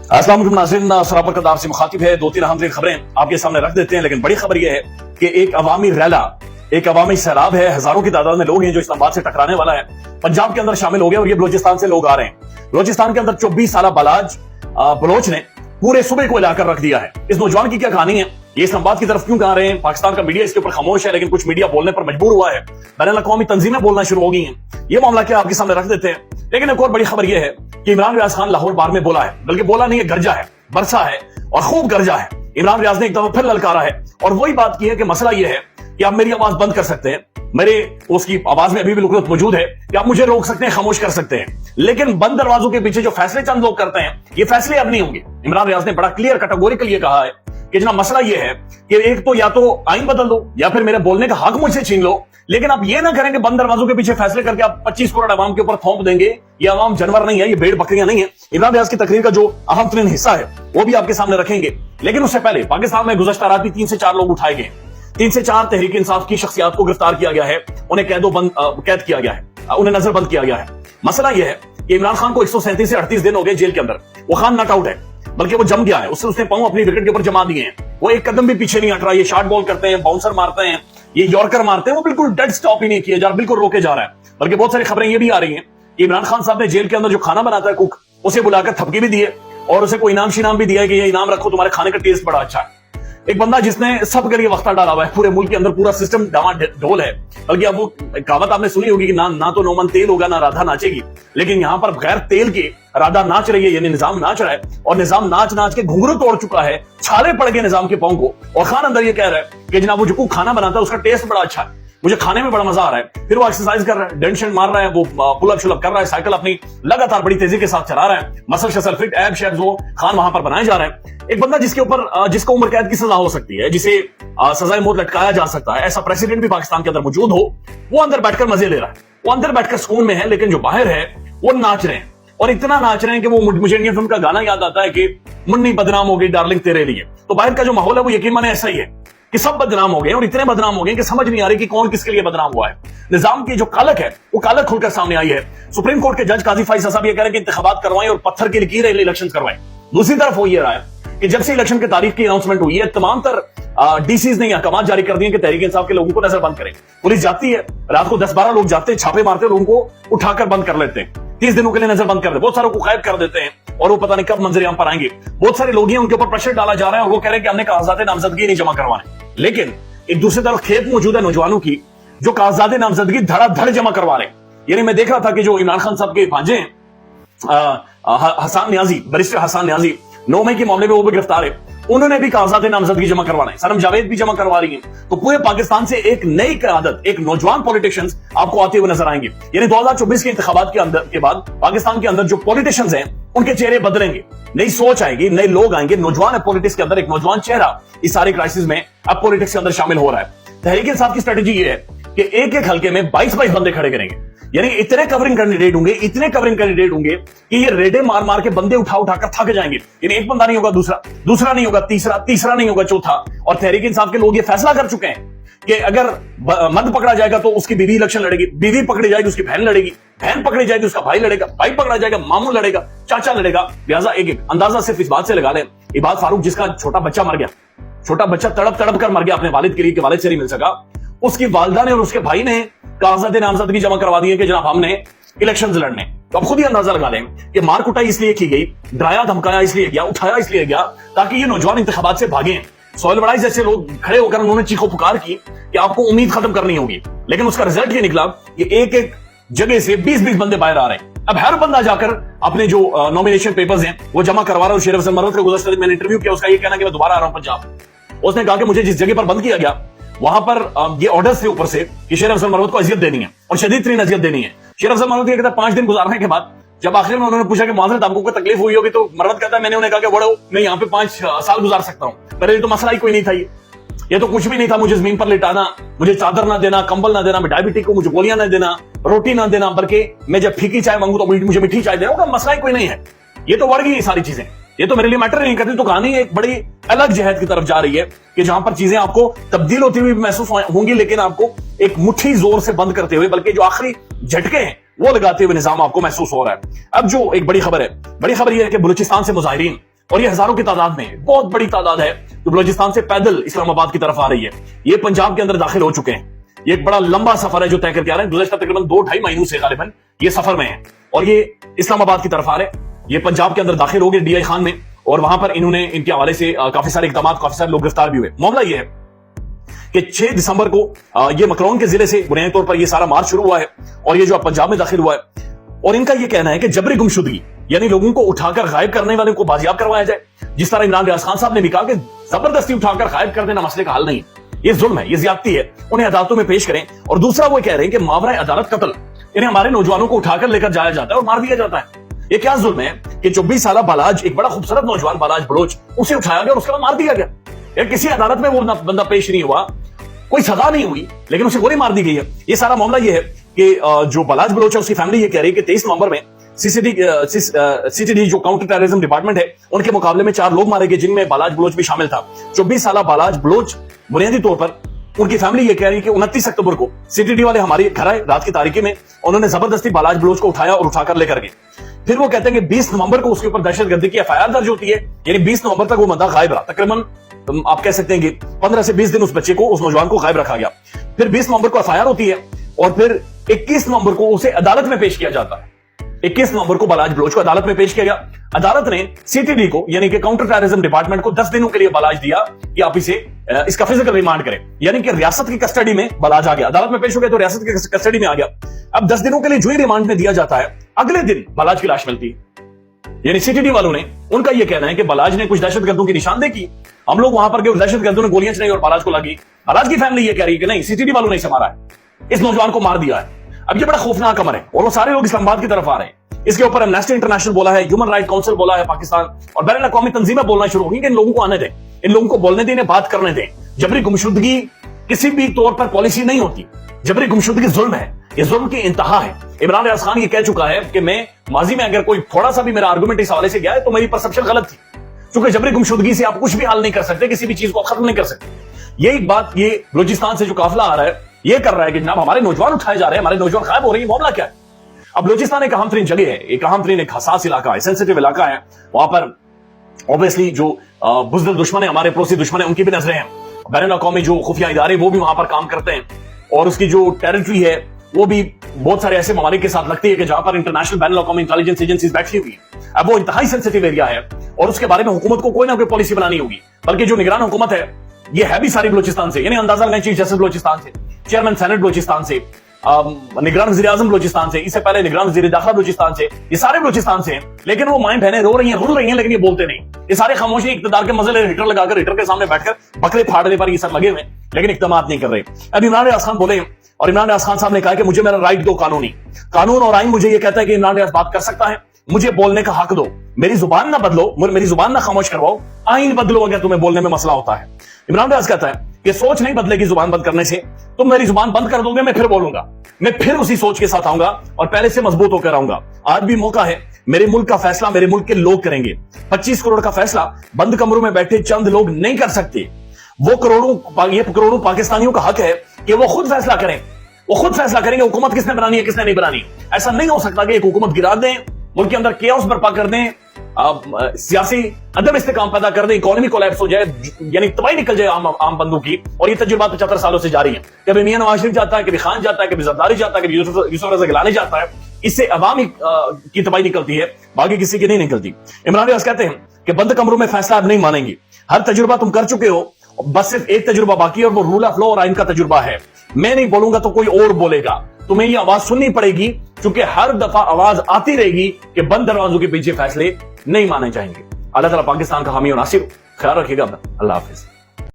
अस्सलाम वालेकुम नाज़रीन, सरापर कदार से मुखातिब है। दो तीन अहम खबरें आपके सामने रख देते हैं, लेकिन बड़ी खबर यह है कि एक अवामी रैला, एक अवामी सैलाब है, हजारों की तादाद में लोग हैं जो इस्लामाबाद से टकराने वाला है, पंजाब के अंदर शामिल हो गए और ये बलोचिस्तान से लोग आ रहे हैं। बलोचिस्तान के अंदर 24 साल बालाज बलोच ने पूरे सूबे को हिलाकर रख दिया है। इस नौजवान की क्या कहानी है, ये इस्लामाबाद की तरफ क्यों आ रहे हैं? पाकिस्तान का मीडिया इसके ऊपर खामोश है, लेकिन कुछ मीडिया बोलने पर मजबूर हुआ है। बैनुल अक़वामी तंजीमें बोलना शुरू हो गई हैं। ये मामला क्या आपके सामने रख देते हैं। लेकिन एक और बड़ी खबर यह है कि इमरान रियाज खान लाहौर बार में बोला है, बल्कि बोला नहीं है, गरजा है, बरसा है और खूब गरजा है। इमरान रियाज ने एक दफा फिर ललकारा है और वही बात की है कि मसला यह है कि आप मेरी आवाज बंद कर सकते हैं, मेरे उसकी आवाज में अभी भी लुकलत मौजूद है कि आप मुझे रोक सकते हैं, खामोश कर सकते हैं, लेकिन बंद दरवाजों के पीछे जो फैसले चंद लोग करते हैं, ये फैसले अब नहीं होंगे। इमरान रियाज ने बड़ा क्लियर कैटेगोरिकल ये कहा है कि जना मसला ये है कि एक तो या तो आइन बदल दो या फिर मेरे बोलने का हक मुझसे छीन लो, लेकिन आप ये ना करें कि बंद दरवाजों के पीछे फैसले करके आप 25 करोड़ अवाम के ऊपर थोप देंगे। ये अवाम जानवर नहीं है, ये भेड़ बकरियां नहीं है। इमरान रियाज की तकरीर का जो अहम तरीन हिस्सा है वो भी आपके सामने रखेंगे, लेकिन उससे पहले पाकिस्तान में गुज़श्ता रात भी 3 से 4 लोग उठाए गए। 3 से 4 तहरीक इंसाफ की शख्सियात को गिरफ्तार किया गया है, उन्हें कैद किया गया है, उन्हें नजरबंद किया गया है। मसला यह है कि इमरान खान को 137 से 38 दिन हो गए जेल के अंदर। वो खान नॉट आउट है, बल्कि वो जम गया है। उसने पांव अपनी विकेट के ऊपर जमा दिए हैं। वो एक कदम भी पीछे नहीं हट रहा। ये शॉर्ट बॉल करते हैं, बाउंसर मारते हैं, ये यॉर्कर मारते हैं, वो बिल्कुल डेड स्टॉप ही नहीं किया जा रहा, बिल्कुल रोके जा रहा है। बल्कि बहुत सारी खबरें ये भी आ रही हैं कि इमरान खान साहब ने जेल के अंदर जो खाना बनाता है कुक, उसे बुलाकर थपकी भी दिए और उसे कोई इनाम शिनाम भी दिया है कि ये इनाम रखो, तुम्हारे खाने का टेस्ट बड़ा अच्छा है। एक बंदा जिसने सब के लिए वक्ता डाला हुआ है, पूरे मुल्क के अंदर पूरा सिस्टम डामाडोल है। बल्कि अब वो कहावत आपने सुनी होगी कि ना तो नौमन तेल होगा ना राधा नाचेगी, लेकिन यहां पर बगैर तेल के राधा नाच रही है, यानी निजाम नाच रहा है और निजाम नाच नाच के घुंघरू तोड़ चुका है, छाले पड़ गए निजाम के पांव को। और खान अंदर ये कह रहा है कि जनाब वो जो खाना बनाता है उसका टेस्ट बड़ा अच्छा है, मुझे खाने में बड़ा मजा आ रहा है। फिर वो एक्सरसाइज कर रहा है, डेंशन मार रहा है, वो पुलअप शुलअप कर रहा है, साइकिल अपनी लगातार बड़ी तेजी के साथ चला रहा है, मसल शसल फिट एब शेप्स वो खान वहां पर बनाए जा रहे हैं। एक बंदा जिसके ऊपर जिसको उम्र कैद की सजा हो सकती है, जिसे सजाए मौत लटकाया जा सकता है, ऐसा प्रेसिडेंट भी पाकिस्तान के अंदर मौजूद हो, वो अंदर बैठकर मजे ले रहा है, वो अंदर बैठकर सुकून में है, लेकिन जो बाहर है वो नाच रहे हैं। और इतना नाच रहे हैं कि वो मुझे इंडियन फिल्म का गाना याद आता है कि मुन्नी बदनाम हो गई डार्लिंग तेरे लिए। तो बाहर का जो माहौल है वो यकीन माने ऐसा ही है कि सब बदनाम हो गए और इतने बदनाम हो गए कि समझ नहीं आ रही कि कौन किसके लिए बदनाम हुआ है। निजाम की जो कालक है वो कालक खुलकर सामने आई है। सुप्रीम कोर्ट के जज काजी फाइज साहब ये कह रहे हैं कि इंतखाबात करवाएं और पत्थर की लकीर इलेक्शन करवाएं। दूसरी तरफ हो ये रहा है कि जब से इलेक्शन की तारीख की अनाउंसमेंट हुई है, तमाम डीसीज ने अहकाम जारी कर दिए कि तहरीक इंसाफ के लोगों को नजरबंद करें। पुलिस जाती है, रात को 10-12 लोग जाते हैं, छापे मारते हैं, लोगों को उठाकर बंद कर लेते हैं, 30 दिनों के लिए नजरबंद कर देते, बहुत सारों को कैद कर देते हैं और वो पता नहीं कब मंजर आम पर आएंगे। बहुत सारे लोग हैं, उनके ऊपर प्रेशर डाला जा रहा है और वो कह रहे हैं कि हमने कागजात नामजदगी नहीं जमा करवाने। लेकिन एक दूसरी तरफ खेत मौजूद है नौजवानों की जो कागजात नामजदगी धड़ाधड़ जमा करवा रहे हैं। यानी मैं देख रहा था कि जो इमरान खान साहब के भांजे हसन न्याजी, बैरिस्टर हसन न्याजी, 9 मई के मामले में वो भी गिरफ्तार है, उन्होंने भी कागजात नामजदगी जमा करवाना है। सनम जावेद भी जमा करवा रही हैं। तो पूरे पाकिस्तान से एक नई क़यादत, एक नौजवान पॉलिटिशियंस आपको आते हुए नजर आएंगे। यानी 2024 के इंतखाबात के बाद पाकिस्तान के अंदर जो पॉलिटिशियंस हैं उनके चेहरे बदलेंगे, नई सोच आएगी, नए लोग आएंगे, नौजवान है पॉलिटिक्स के अंदर, एक नौजवान चेहरा इस सारे क्राइसिस में अब पॉलिटिक्स के अंदर शामिल हो रहा है। तहरीक इंसाफ की स्ट्रेटेजी ये है कि एक एक हल्के में 22-22 बंदे खड़े करेंगे। यानी इतने कवरिंग कैंडिडेट होंगे, इतने कवरिंग कैंडिडेट होंगे कि ये रेडे मार मार के बंदे उठा उठाकर थक जाएंगे। यानी एक बंदा नहीं होगा दूसरा नहीं होगा तीसरा नहीं होगा चौथा। और तहरीक इंसाफ के लोग ये फैसला कर चुके हैं कि अगर मर्द पकड़ा जाएगा तो उसकी बीवी इलेक्शन लड़ेगी, बीवी पकड़ी जाएगी उसकी बहन लड़ेगी, बहन पकड़ी जाएगी उसका भाई लड़ेगा, भाई पकड़ा जाएगा मामू लड़ेगा, चाचा लड़ेगा। लिहाजा एक अंदाजा सिर्फ इस बात से लगा लें, इबाद फारूक जिसका छोटा बच्चा मर गया, छोटा बच्चा तड़प तड़प कर मर गया अपने वालिद के लिए, वालिद से नहीं मिल सका, उसकी वालिदा ने और उसके भाई ने कागजात नामजदगी जमा करवा दी है कि जनाब हमने इलेक्शंस लड़ने। तो अब खुद ही अंदाजा लगा लें कि मार कुटाई इसलिए की गई, डराया धमकाया इसलिए गया, उठाया इसलिए गया ताकि ये नौजवान इंतखाबात से भागे। सोहेल वड़ाई जैसे लोग खड़े होकर उन्होंने चीखो पुकार की कि आपको उम्मीद खत्म करनी होगी, लेकिन उसका रिजल्ट ये निकला कि एक एक जगह से 20-20 बंदे बाहर आ रहे हैं। अब हर बंदा जाकर अपने जो नॉमिनेशन पेपर्स हैं वो जमा करवा रहा है। शेर अफजल मरवत का गुज़श्ता दिन मैंने इंटरव्यू किया, उसका ये कहना कि मैं दोबारा आ रहा हूं पंजाब। उसने कहा कि मुझे जिस जगह पर बंद किया गया वहां पर ये ऑर्डर्स थे ऊपर से कि शेर अफजल मरवत को अजियत देनी है और शदीद तरीन अजियत देनी है। शेर अफजल मरवत ये कहता है 5 दिन गुजारने के बाद जब आखिर में उन्होंने पूछा कि माजरत आपको कोई तकलीफ हुई होगी, तो मरवत कहता है मैंने उन्हें कहा कि बड़ो मैं यहाँ पे 5 साल गुजार सकता हूँ, पहले तो मसला ही कोई नहीं था, ये तो कुछ भी नहीं था, मुझे जमीन पर लिटाना, मुझे चादर ना देना, कंबल ना देना, मैं डायबिटिक को मुझे गोलियां ना देना, रोटी ना देना, बल्कि मैं जब फीकी चाय मांगू तो मुझे मीठी चाय देना, मसला ही कोई नहीं है। ये तो बढ़ गई ये सारी चीजें, ये तो मेरे लिए मैटर नहीं करती। तो कहानी एक बड़ी अलग जहद की तरफ जा रही है कि जहां पर चीजें आपको तब्दील होती हुई महसूस होंगी, लेकिन आपको एक मुट्ठी जोर से बंद करते हुए, बल्कि जो आखिरी झटके हैं वो लगाते हुए निजाम आपको महसूस हो रहा है। अब जो एक बड़ी खबर है, बड़ी खबर यह है कि बलूचिस्तान से मुजाहिरीन اور یہ ہزاروں کی تعداد میں بہت بڑی تعداد ہے جو بلوچستان سے پیدل اسلام آباد کی طرف آ رہی ہے. یہ پنجاب کے اندر داخل ہو چکے ہیں. یہ ایک بڑا لمبا سفر ہے جو طے کر کے آ رہے ہیں. گزشتہ تقریباً 2-2.5 مہینوں سے غالباً یہ سفر میں ہیں اور یہ اسلام آباد کی طرف آ رہے ہیں. یہ پنجاب کے اندر داخل ہو گئے ڈی آئی خان میں, اور وہاں پر انہوں نے ان کے حوالے سے کافی سارے اقدامات, کافی سارے لوگ گرفتار بھی ہوئے. معاملہ یہ ہے کہ 6 دسمبر کو یہ مکرون کے ضلع سے بنیادی طور پر یہ سارا مارچ شروع ہوا ہے اور یہ جو پنجاب میں داخل ہوا ہے, اور ان کا یہ کہنا ہے کہ جبری گمشدگی یعنی لوگوں کو اٹھا کر غائب کرنے والے کو بازیاب کروایا جائے. جس طرح عمران ریاض خان صاحب نے بھی کہا کہ زبردستی اٹھا کر غائب کر دینا مسئلے کا حل نہیں, یہ ظلم ہے, یہ زیادتی ہے, انہیں عدالتوں میں پیش کریں. اور دوسرا وہ کہہ رہے ہیں کہ ماورائے عدالت قتل, یعنی ہمارے نوجوانوں کو اٹھا کر لے کر جایا جاتا ہے اور مار دیا جاتا ہے. یہ کیا ظلم ہے کہ 24 سالہ بالاج, ایک بڑا خوبصورت نوجوان بالاج بلوچ, اسے اٹھایا گیا اور اس کے بعد مار دیا گیا. کسی عدالت میں وہ بندہ پیش نہیں ہوا, کوئی سزا نہیں ہوئی, لیکن اسے گولی مار دی گئی ہے. یہ سارا معاملہ یہ ہے کہ جو بالاج بلوچ ہے اس کی فیملی یہ کہہ رہی ہے کہ 23 نومبر میں سی ٹی ڈی جو کاؤنٹر ٹیررزم ڈپارٹمنٹ ہے ان کے مقابلے میں 4 لوگ مارے گئے جن میں بالاج بلوچ بھی شامل تھا. 24 سالہ بالاج بلوچ بنیادی طور پر ان کی فیملی یہ کہہ رہی ہے کہ 29 اکتوبر کو سی ٹی ڈی والے ہمارے گھر آئے رات کی تاریکی میں, انہوں نے زبردستی بالاج بلوچ کو اٹھایا اور اٹھا کر لے کر گئے. پھر وہ کہتے ہیں کہ 20 نومبر کو اس کے اوپر دہشت گردی کی FIR درج ہوتی ہے, یعنی 20 نومبر تک وہ بندہ غائب رہا. تقریباً آپ کہہ سکتے ہیں کہ 15 سے 20 دن اس بچے کو, اس نوجوان کو غائب رکھا گیا. پھر 20 نومبر کو FIR ہوتی ہے اور پھر 21 نومبر کو اسے عدالت میں پیش کیا جاتا ہے. 21 نومبر کو بالاج بلوچ کو عدالت میں پیش کیا گیا. عدالت نے سی ٹی ڈی کو یعنی کہ کاؤنٹر ٹیررزم ڈپارٹمنٹ کو 10 دنوں کے لیے بالاج دیا کہ آپ اسے اس کا فزیکل ریمانڈ کریں, یعنی کہ ریاست کی کسٹڈی میں بالاج آ گیا. عدالت میں پیش ہو گیا تو ریاست کی کسٹڈی میں آ گیا. اب 10 دنوں کے لیے جو ہی ریمانڈ میں دیا جاتا ہے, اگلے دن بالاج کی لاش ملتی ہے. یعنی سی ٹی ڈی والوں نے, ان کا یہ کہنا ہے کہ بالاج نے کچھ دہشت گردوں کی نشاندہی کی, ہم لوگ وہاں پر گئے, دہشت گردوں نے گولیاں چلائی اور بالاج کو لگی. بالاج کی فیملی یہ کہہ رہی ہے کہ نہیں, سی ٹی ڈی والوں نے اسے مارا ہے, اس نوجوان کو مار دیا ہے. اب یہ بڑا خوفناک امر ہے اور وہ سارے لوگ اسلام آباد کی طرف آ رہے ہیں. اس کے اوپر ایمنسٹی انٹرنیشنل بولا ہے, ہیومن رائٹ کاؤنسل بولا ہے پاکستان, اور بین الاقوامی تنظیمیں بولنا شروع ہوئی کہ ان لوگوں کو آنے دیں, ان لوگوں کو بولنے دیں, انہیں بات کرنے دیں. جبری گمشدگی کسی بھی طور پر پالیسی نہیں ہوتی. جبری گمشدگی ظلم ہے, یہ ظلم کی انتہا ہے. عمران ریاض خان یہ کہہ چکا ہے کہ میں ماضی میں اگر کوئی تھوڑا سا بھی میرا آرگومنٹ اس حوالے سے گیا ہے تو میری پرسپشن غلط تھی, چونکہ جبری گمشدگی سے آپ کچھ بھی حل نہیں کر سکتے, کسی بھی چیز کو ختم نہیں کر سکتے. یہ ایک بات, یہ بلوچستان سے جو قافلہ آ رہا ہے یہ کر رہا ہے کہ جناب ہمارے نوجوان اٹھائے جا رہے ہیں, ہمارے نوجوان غائب ہو رہے ہیں, معاملہ کیا ہے؟ اب بلوچستان ایک اہم ترین جگہ ہے, ایک اہم ترین ایک حساس علاقہ ہے, سینسیٹیو علاقہ ہے. وہاں پر اوبیسلی جو بزدل دشمن ہیں, ہمارے پڑوسی دشمن ہیں, ان کی بھی نظریں ہیں. بین الاقوامی جو خفیہ ادارے وہ بھی وہاں پر کام کرتے ہیں, اور اس کی جو ٹیریٹری ہے وہ بھی بہت سارے ایسے ممالک کے ساتھ لگتی ہے کہ جہاں پر انٹرنیشنل بین الاقوامی انٹیلیجنس ایجنسیز بیٹھی ہوئی ہیں. اب وہ انتہائی سینسیٹیو ایریا ہے اور اس کے بارے میں حکومت کو کوئی نہ کوئی پالیسی بنانی ہوگی. بلکہ جو نگران حکومت ہے یہ ہے بھی ساری بلوچستان سے, یعنی اندازہ لگائیں چیف جسٹس بلوچستان سے, چیئرمین سینٹ بلوچستان سے, نگران وزیر اعظم بلوچستان سے, اس سے پہلے نگران وزیر داخلہ بلوچستان سے, یہ سارے بلوچستان سے ہیں. لیکن وہ مائیں بہنیں رو رہی ہیں, رول رہی ہیں, لیکن یہ بولتے نہیں. یہ سارے خاموشی اقتدار کے مزے لے, ہیٹر لگا کر, ہیٹر کے سامنے بیٹھ کر بکرے پھاڑنے پر یہ سب لگے ہوئے, لیکن اقدامات نہیں کر رہے. اب عمران ریاض خان بولے, اور عمران ریاض خان صاحب نے کہا کہ مجھے میرا رائٹ دو قانونی, قانون اور آئین مجھے یہ کہتا ہے کہ عمران ریاض بات کر سکتا ہے, مجھے بولنے کا حق دو, میری زبان نہ بدلو, میری زبان نہ خاموش کرواؤ, آئین بدلو اگر تمہیں بولنے میں مسئلہ ہوتا ہے. عمران ریاض کہتا ہے کہ سوچ نہیں بدلے گی زبان بند کرنے سے, تم میری زبان بند کر دو گے, میں پھر بولوں گا, میں پھر اسی سوچ کے ساتھ آؤں گا اور پہلے سے مضبوط ہو کر آؤں گا. آج بھی موقع ہے, میرے ملک کا فیصلہ میرے ملک کے لوگ کریں گے. 25 کروڑ کا فیصلہ بند کمروں میں بیٹھے چند لوگ نہیں کر سکتے. وہ کروڑوں پاکستانیوں کا حق ہے کہ وہ خود فیصلہ کریں, وہ خود فیصلہ کریں گے حکومت کس نے بنانی ہے, کس نے نہیں بنانی. ایسا نہیں ہو سکتا کہ ایک حکومت گرا دیں, ملک کے اندر کیاؤس برپا کر دیں, سیاسی عدم استحکام پیدا کر دیں, اکانومی کولیپس ہو جائے, یعنی تباہی نکل جائے عام بندوں کی. اور یہ تجربات 75 سالوں سے جاری ہیں. کبھی میاں نواز شریف جاتا ہے, کبھی خان جاتا ہے, کبھی زرداری جاتا ہے, کبھی یوسف رضا گیلانی جاتا ہے. اس سے عوام کی تباہی نکلتی ہے, باقی کسی کی نہیں نکلتی. عمران ریاض کہتے ہیں کہ بند کمروں میں فیصلہ اب نہیں مانیں گے, ہر تجربہ تم کر چکے ہو, بس صرف ایک تجربہ باقی ہے اور وہ رول آف لا اور آئین کا تجربہ ہے. میں نہیں بولوں گا تو کوئی اور بولے گا, تمہیں یہ آواز سننی پڑے گی, کیونکہ ہر دفعہ آواز آتی رہے گی کہ بند دروازوں کے پیچھے فیصلے نہیں مانے جائیں گے. اللہ تعالیٰ پاکستان کا حامی و ناصر. خیال رکھیے گا, اللہ حافظ.